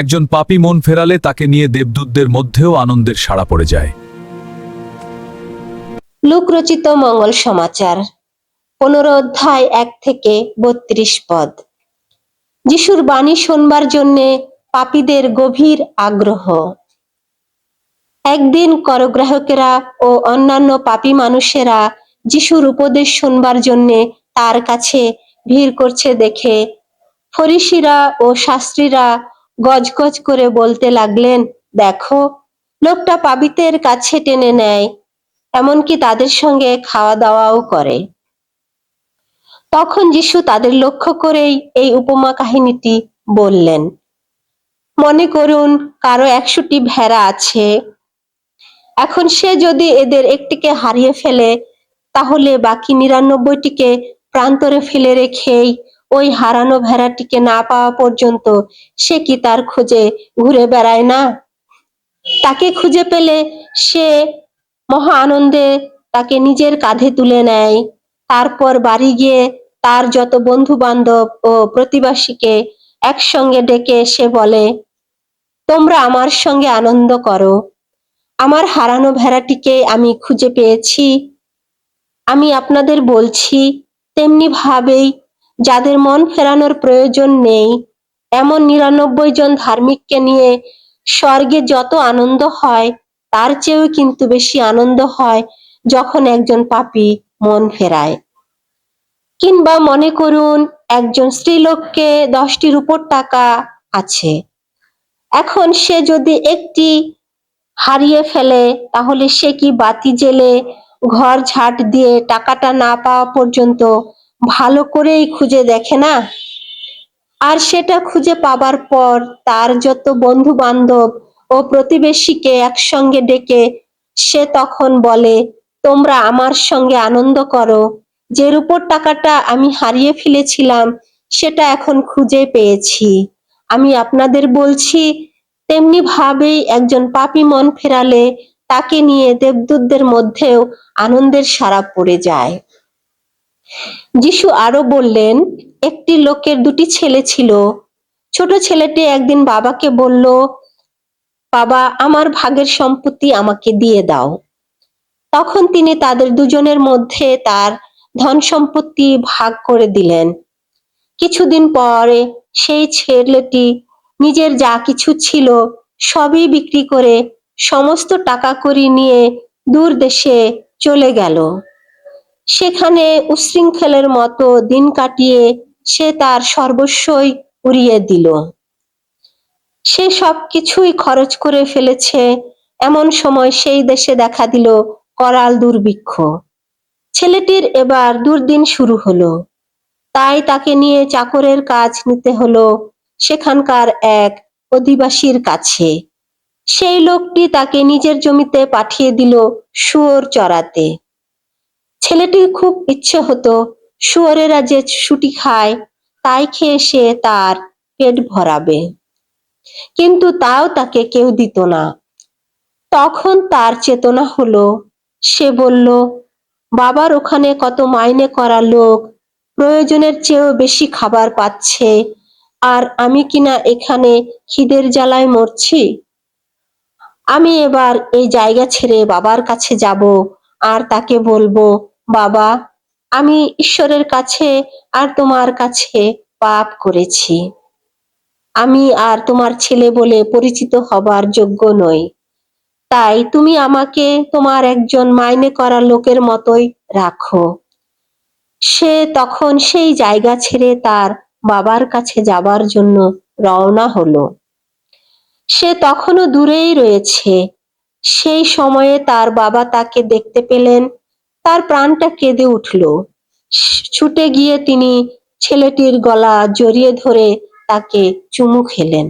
একজন পাপী মন ফেরালে তাকে নিয়ে দেবদূতদের মধ্যেও আনন্দের সাড়া পড়ে যায়। লোকরচিত মঙ্গল সমাচার 15 অধ্যায় 1 থেকে 32 পদ। যিশুর বাণী শুনবার জন্যে পাপীদের গভীর আগ্রহ। একদিন করগ্রাহকেরা ও অন্যান্য পাপী মানুষেরা যিশুর উপদেশ শুনবার জন্যে তার কাছে ভিড় করছে দেখে ফরিসিরা ও শাস্ত্রীরা গজগজ করে বলতে লাগলেন, দেখো, লোকটা পাপীদের কাছে টেনে নেয়, এমনকি তাদের সঙ্গে খাওয়া দাওয়াও করে। তখন যিশু তাদের লক্ষ্য করেই এই উপমা কাহিনীটি বললেন। মনে করুন, কারো 100টি ভেড়া আছে। এখন সে যদি এদের একটিকে হারিয়ে ফেলে, তাহলে বাকি 99টিকে প্রান্তরে ফেলে রেখেই ওই হারানো ভেড়াটিকে না পাওয়া পর্যন্ত সে কি তার খোঁজে ঘুরে বেড়ায় না? তাকে খুঁজে পেলে সে মহা আনন্দে তাকে নিজের কাঁধে তুলে নেয়। তারপর বাড়ি গিয়ে তার যত বন্ধু বান্ধব ও প্রতিবেশীকে একসঙ্গে ডেকে সে বলে, তোমরা আমার সঙ্গে আনন্দ করো, আমার হারানো ভেড়াটিকে আমি খুঁজে পেয়েছি। আমি আপনাদের বলছি, তেমনি ভাবেই যাদের মন ফেরানোর প্রয়োজন নেই, এমন 99 জন ধার্মিককে নিয়ে স্বর্গে যত আনন্দ হয়, তার চেয়েও কিন্তু বেশি আনন্দ হয় যখন একজন পাপী মন ফেরায়। কিংবা মনে করুন, একজন স্ত্রীলোককে 10টি রূপোর টাকা আছে। এখন সে যদি একটি হারিয়ে ফেলে, তাহলে সে কি বাতি জ্বেলে ঘর ঝাঁট দিয়ে টাকাটা না পাওয়া পর্যন্ত ভালো করেই খুঁজে দেখে না? আর সেটা খুঁজে পাবার পর তার যত বন্ধু বান্ধব ও প্রতিবেশীকে একসঙ্গে ডেকে সে তখন বলে, তোমরা আমার সঙ্গে আনন্দ করো, যে রূপোর টাকাটা আমি হারিয়ে ফেলেছিলাম সেটা এখন খুঁজে পেয়েছি। আমি আপনাদের বলছি, তেমনি ভাবেই একজন পাপী মন ফেরালে তাকে নিয়ে দেবদূতদের মধ্যেও আনন্দের সাড়া পড়ে যায়। যিশু আরো বললেন, একটি লোকের 2টি ছেলে ছিল। ছোট ছেলেটি একদিন বাবাকে বলল, বাবা, আমার ভাগের সম্পত্তি আমাকে দিয়ে দাও। তখন তিনি তাদের দুজনের মধ্যে তার ধন সম্পত্তি ভাগ করে দিলেন। কিছুদিন পরে সেই ছেলেটি নিজের যা কিছু ছিল সবই বিক্রি করে সমস্ত টাকা কড়ি নিয়ে দূর দেশে চলে গেল। সেখানে উচ্ছৃঙ্খলের মতো দিন কাটিয়ে সে তার সর্বস্বই উড়িয়ে দিল। সে সবকিছুই খরচ করে ফেলেছে। এমন সময় সেই দেশে দেখা দিল করাল দুর্ভিক্ষ। ছেলেটির এবার দুর্দিন শুরু হলো। তাই তাকে নিয়ে চাকরের কাজ নিতে হলো সেখানকার এক অধিবাসীর কাছে। সেই লোকটি তাকে নিজের জমিতে পাঠিয়ে দিল শুয়োর চরাতে। ছেলেটির খুব ইচ্ছে হতো শুয়োরেরা যে শুটি খায় তাই খেয়ে সে তার পেট ভরাবে, কিন্তু তাও তাকে কেউ দিত না। তখন তার চেতনা হলো। সে বলল, বাবার ওখানে কত মাইনে করা লোক প্রয়োজনের চেয়েও বেশি খাবার পাচ্ছে, আর আমি কিনা এখানে খিদের জ্বালায় মরছি। আমি এবার এই জায়গা ছেড়ে বাবার কাছে যাব আর তাকে বলবো, বাবা, আমি ঈশ্বরের কাছে আর তোমার কাছে পাপ করেছি। আমি আর তোমার ছেলে বলে পরিচিত হবার যোগ্য নই। তাই তুমি আমাকে তোমার একজন মাইনে করা লোকের মতোই রাখো। সে তখন সেই জায়গা ছেড়ে তার বাবার কাছে যাবার জন্য রওনা হলো। সে তখনও দূরেই রয়েছে। সেই সময়ে তার বাবা তাকে দেখতে পেলেন। তার প্রাণটা কেঁদে উঠল। ছুটে গিয়ে তিনি ছেলেটির গলা জড়িয়ে ধরে তাকে চুমু খেলেন।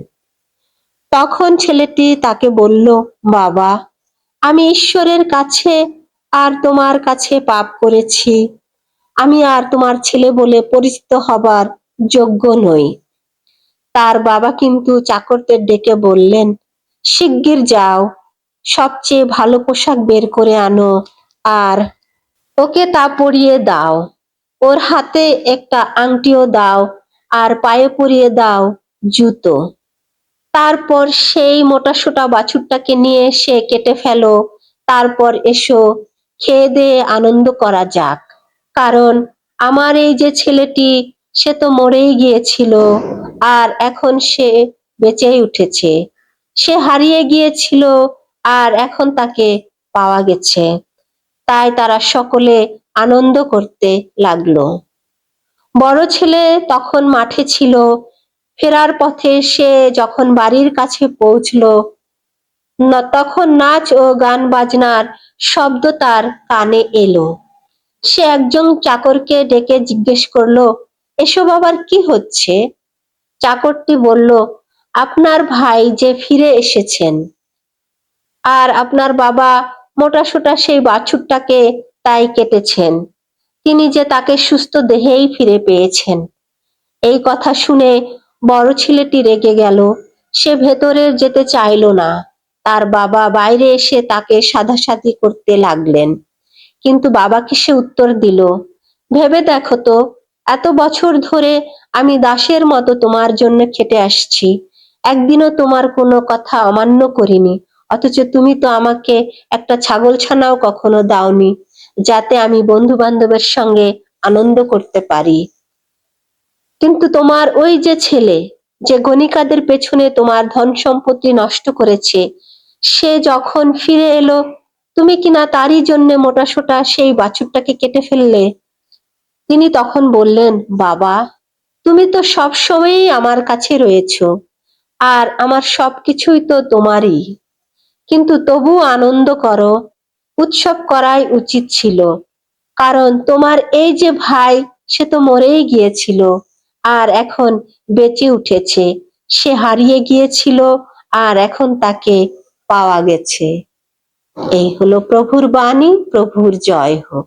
তখন ছেলেটি তাকে বলল, বাবা, আমি ঈশ্বরের কাছে আর তোমার কাছে পাপ করেছি। আমি আর তোমার ছেলে বলে পরিচিত হবার যোগ্য নই। তার বাবা কিন্তু চাকরদের ডেকে বললেন, শিগগির যাও, সবচেয়ে ভালো পোশাক বের করে আনো আর ওকে তা পরিয়ে দাও। ওর হাতে একটা আংটিও দাও আর পায়ে পরিয়ে দাও জুতো। তারপর সেই মোটাসোটা বাছুরটাকে নিয়ে সে কেটে ফেলো। তারপর এসো, খেয়ে দিয়ে আনন্দ করা যাক। কারণ আমার এই যে ছেলেটি, সে তো মরেই গিয়েছিল, আর এখন সে বেঁচেই উঠেছে। সে হারিয়ে গিয়েছিল, আর এখন তাকে পাওয়া গেছে। তাই তারা সকলে আনন্দ করতে লাগলো। বড় ছেলে তখন মাঠে ছিল। ফেরার পথে সে যখন বাড়ির কাছে পৌঁছলো, তখন নাচ ও গান বাজনার শব্দ তার কানে এলো। সে একজন চাকরকে ডেকে জিজ্ঞেস করলো, এসব আবার কি হচ্ছে? চাকরটি বলল, আপনার ভাই যে ফিরে এসেছেন, আর আপনার বাবা মোটাসোটা সেই বাছুরটাকে তাই কেটেছেন। তিনি যে তাকে সুস্থ দেহেই ফিরে পেয়েছেন। এই কথা শুনে বড় ছেলেটি রেগে গেল। সে ভেতরে যেতে চাইল না। তার বাবা বাইরে এসে তাকে সাধাসাধি করতে লাগলেন। কিন্তু বাবাকে সে উত্তর দিল, ভেবে দেখো তো, এত বছর ধরে আমি দাসের মতো তোমার জন্য খেটে আসছি, একদিনও তোমার কোনো কথা অমান্য করিনি। অথচ তুমি তো আমাকে একটা ছাগল ছানাও কখনো দাওনি, যাতে আমি বন্ধু বান্ধবের সঙ্গে আনন্দ করতে পারি। কিন্তু তোমার ওই যে ছেলে, যে গণিকাদের পেছনে তোমার ধন সম্পত্তি নষ্ট করেছে, সে যখন ফিরে এলো, তুমি কিনা তারই জন্য মোটাসোটা সেই বাছুরটাকে কেটে ফেললে। তিনি তখন বললেন, বাবা, তুমি তো সব সময়ই আমার কাছে রয়েছো, আর আমার সবকিছুই তো তোমারই। কিন্তু তবু আনন্দ করো, উৎসব করাই উচিত ছিল। কারণ তোমার এই যে ভাই, সে তো মরেই গিয়েছিল, আর এখন বেঁচে উঠেছে। সে হারিয়ে গিয়েছিল, আর এখন তাকে পাওয়া গেছে। এই হলো প্রভুর বাণী। প্রভুর জয় হোক।